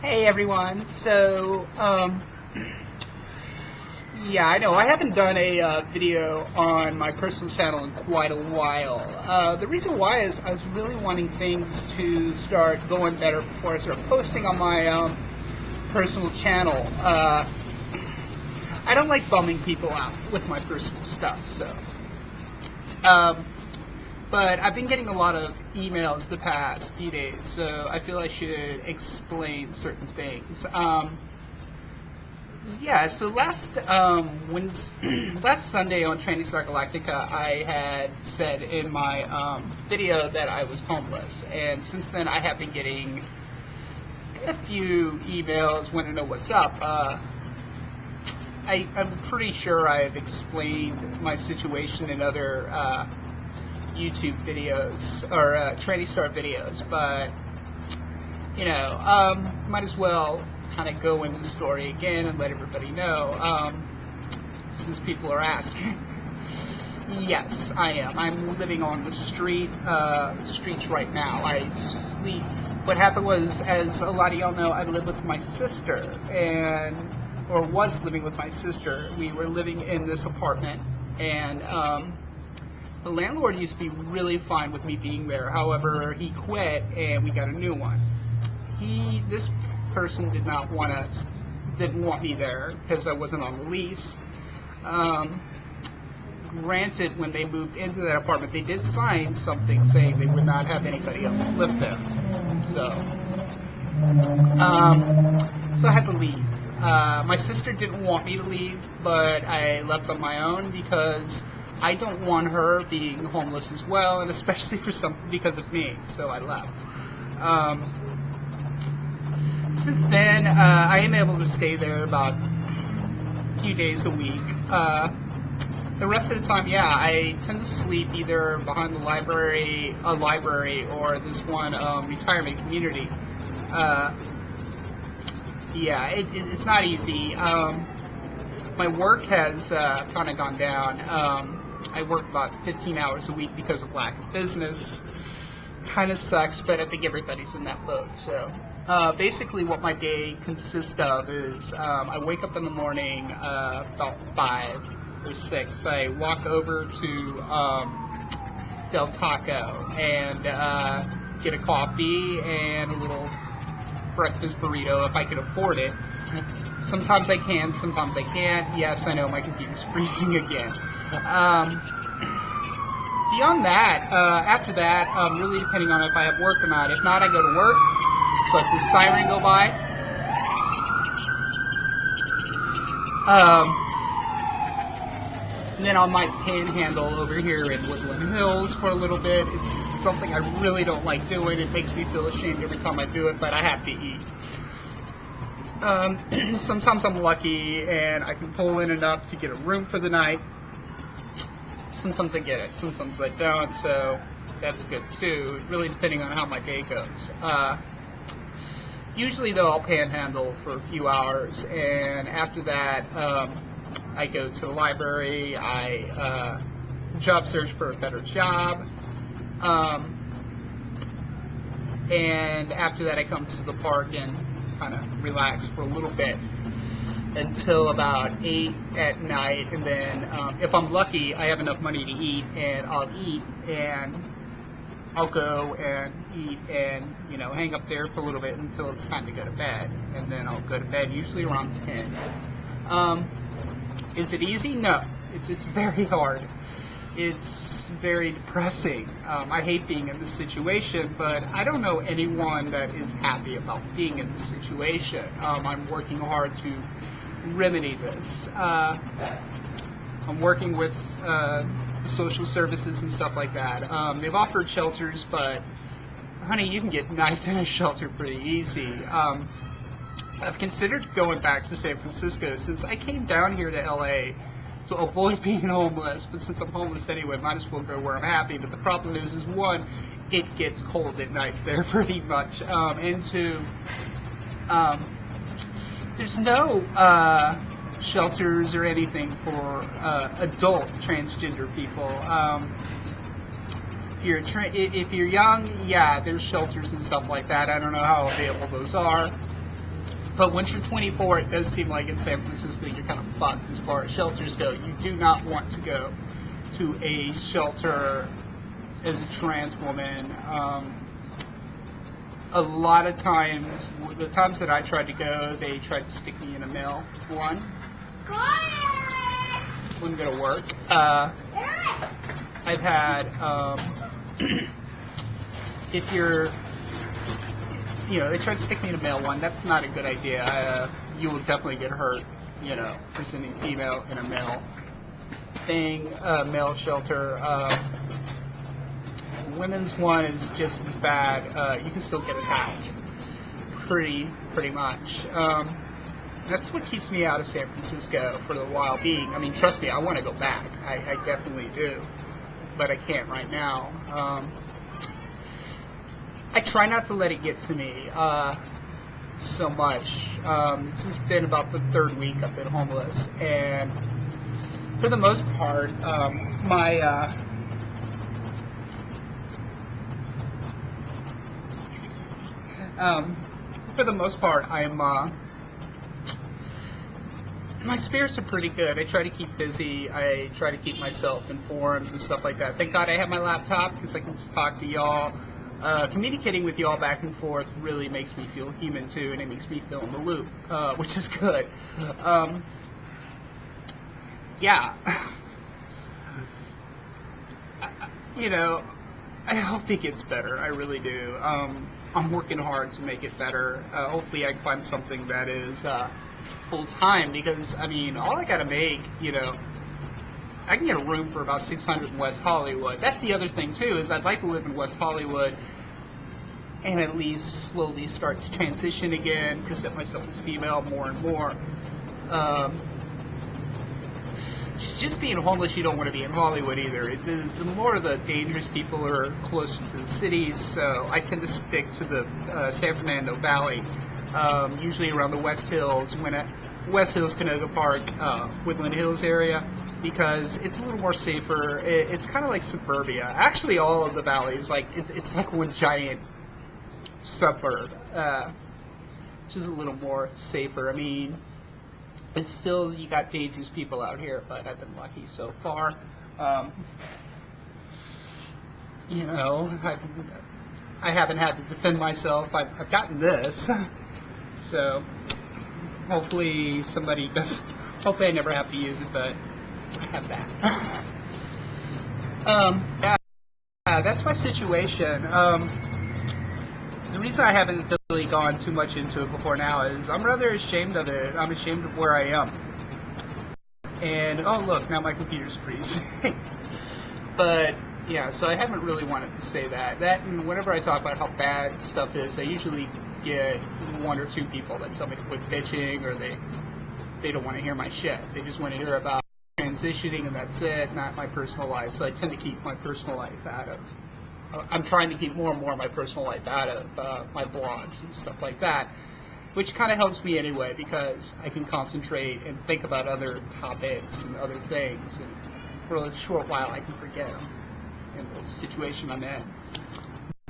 Hey everyone. Yeah, I know I haven't done a video on my personal channel in quite a while. The reason why is I was really wanting things to start going better before I start posting on my personal channel. I don't like bumming people out with my personal stuff, um, but I've been getting a lot of emails the past few days, so I feel I should explain certain things. Yeah, so last Sunday on Training Star Galactica, I had said in my video that I was homeless, and since then I have been getting a few emails, want to know what's up. I'm pretty sure I've explained my situation in other YouTube videos or Training Star videos, but might as well kind of go into the story again and let everybody know, since people are asking. Yes, I am. I'm living on the streets right now. I sleep. What happened was, as a lot of y'all know, I live with my sister, or was living with my sister. We were living in this apartment, and the landlord used to be really fine with me being there. However, he quit, and we got a new one. This person didn't want me there because I wasn't on the lease. Granted, when they moved into that apartment, they did sign something saying they would not have anybody else live there. So, so I had to leave. My sister didn't want me to leave, but I left on my own because I don't want her being homeless as well, and especially because of me. So I left. Since then, I am able to stay there about a few days a week. The rest of the time, yeah, I tend to sleep either behind a library, or this one retirement community. Yeah, it's not easy. My work has kind of gone down. I work about 15 hours a week because of lack of business. Kind of sucks, but I think everybody's in that boat. So basically what my day consists of is I wake up in the morning about 5 or 6. I walk over to Del Taco and get a coffee and a little breakfast burrito if I can afford it. Sometimes I can, sometimes I can't. Yes, I know my computer's freezing again. Beyond that, after that, really depending on if I have work or not. If not, I go to work. So if the siren go by, and then I might panhandle over here in Woodland Hills for a little bit. It's something I really don't like doing. It makes me feel ashamed every time I do it, but I have to eat. Sometimes I'm lucky and I can pull in enough to get a room for the night. Sometimes I get it, sometimes I don't, so that's good too, really depending on how my day goes. Usually though, I'll panhandle for a few hours, and after that, I go to the library, I job search for a better job, and after that I come to the park and kind of relax for a little bit until about 8 at night, and then if I'm lucky, I have enough money to eat, and I'll eat, and I'll go and eat and, hang up there for a little bit until it's time to go to bed, and then I'll go to bed usually around 10. Is it easy? No. It's very hard. It's very depressing. I hate being in this situation, but I don't know anyone that is happy about being in this situation. I'm working hard to remedy this. I'm working with social services and stuff like that. They've offered shelters, but honey, you can get nights in a shelter pretty easy. I've considered going back to San Francisco since I came down here to LA to avoid being homeless, but since I'm homeless anyway, might as well go where I'm happy. But the problem is one, it gets cold at night there pretty much, and two, there's no shelters or anything for adult transgender people. If you're young, yeah, there's shelters and stuff like that. I don't know how available those are. But once you're 24, it does seem like in San Francisco you're kind of fucked as far as shelters go. You do not want to go to a shelter as a trans woman. A lot of times, the times that I tried to go, they tried to stick me in a mill. One, wasn't gonna work. I've had, if you're, they tried to stick me in a male one. That's not a good idea. You will definitely get hurt, presenting female in a male thing, male shelter. Women's one is just as bad. You can still get attacked, pretty much. That's what keeps me out of San Francisco for the while being. I mean, trust me, I want to go back. I definitely do, but I can't right now. I try not to let it get to me so much. This has been about the third week I've been homeless, and for the most part, for the most part, my spirits are pretty good. I try to keep busy. I try to keep myself informed and stuff like that. Thank God I have my laptop because I can just talk to y'all. Communicating with y'all back and forth really makes me feel human too, and it makes me feel in the loop, which is good. Yeah. I hope it gets better. I really do. I'm working hard to make it better. Hopefully I can find something that is full time, because I mean, all I gotta make, I can get a room for about $600 in West Hollywood. That's the other thing too, is I'd like to live in West Hollywood and at least slowly start to transition again, present myself as female more and more. Just being homeless, you don't want to be in Hollywood either. The more the dangerous people are closer to the cities, so I tend to stick to the San Fernando Valley, usually around the West Hills, West Hills, Canoga Park, Woodland Hills area, because it's a little more safer. It's kind of like suburbia. Actually, all of the valleys, it's like one giant suburb. It's just a little more safer. I mean, it's still, you got dangerous people out here, but I've been lucky so far. I haven't had to defend myself. I've gotten this, so hopefully hopefully I never have to use it, but I have that. Yeah, that's my situation. The reason I haven't really gone too much into it before now is I'm rather ashamed of it. I'm ashamed of where I am. And, oh look, now my computer's freezing. But, yeah, so I haven't really wanted to say that. And whenever I talk about how bad stuff is, I usually get one or two people that tell me to quit bitching, or they don't want to hear my shit. They just want to hear about transitioning, and that's it, not my personal life. So I tend to keep my personal life out of I'm trying to keep more and more of my personal life out of my blogs and stuff like that, which kind of helps me anyway, because I can concentrate and think about other topics and other things, and for a short while I can forget them in the situation I'm in.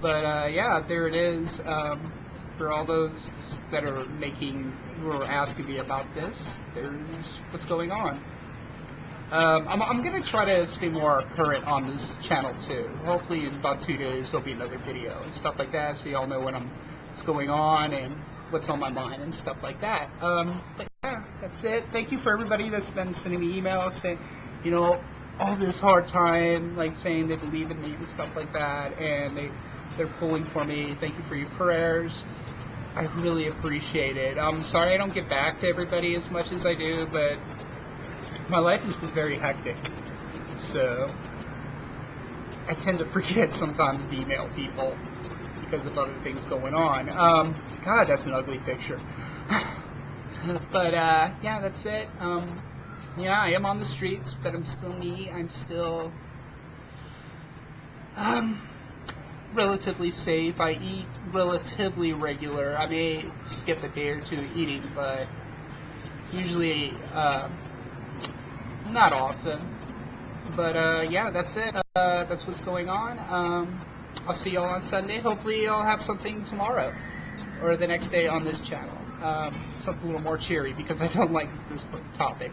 But yeah, there it is. For all those that are who are asking me about this, there's what's going on. I'm going to try to stay more current on this channel too. Hopefully in about 2 days there'll be another video and stuff like that, so y'all know what's going on and what's on my mind and stuff like that. But yeah, that's it. Thank you for everybody that's been sending me emails saying, all this hard time, like saying they believe in me and stuff like that, and they're pulling for me. Thank you for your prayers. I really appreciate it. I'm sorry I don't get back to everybody as much as I do, but my life has been very hectic, so I tend to forget sometimes to email people because of other things going on. God, that's an ugly picture. But yeah, that's it. Yeah, I am on the streets, but I'm still me. I'm still relatively safe. I eat relatively regular. I may skip a day or two eating, but usually not often. But yeah, that's it. That's what's going on. I'll see y'all on Sunday. Hopefully I'll have something tomorrow or the next day on this channel. something a little more cheery because I don't like this topic.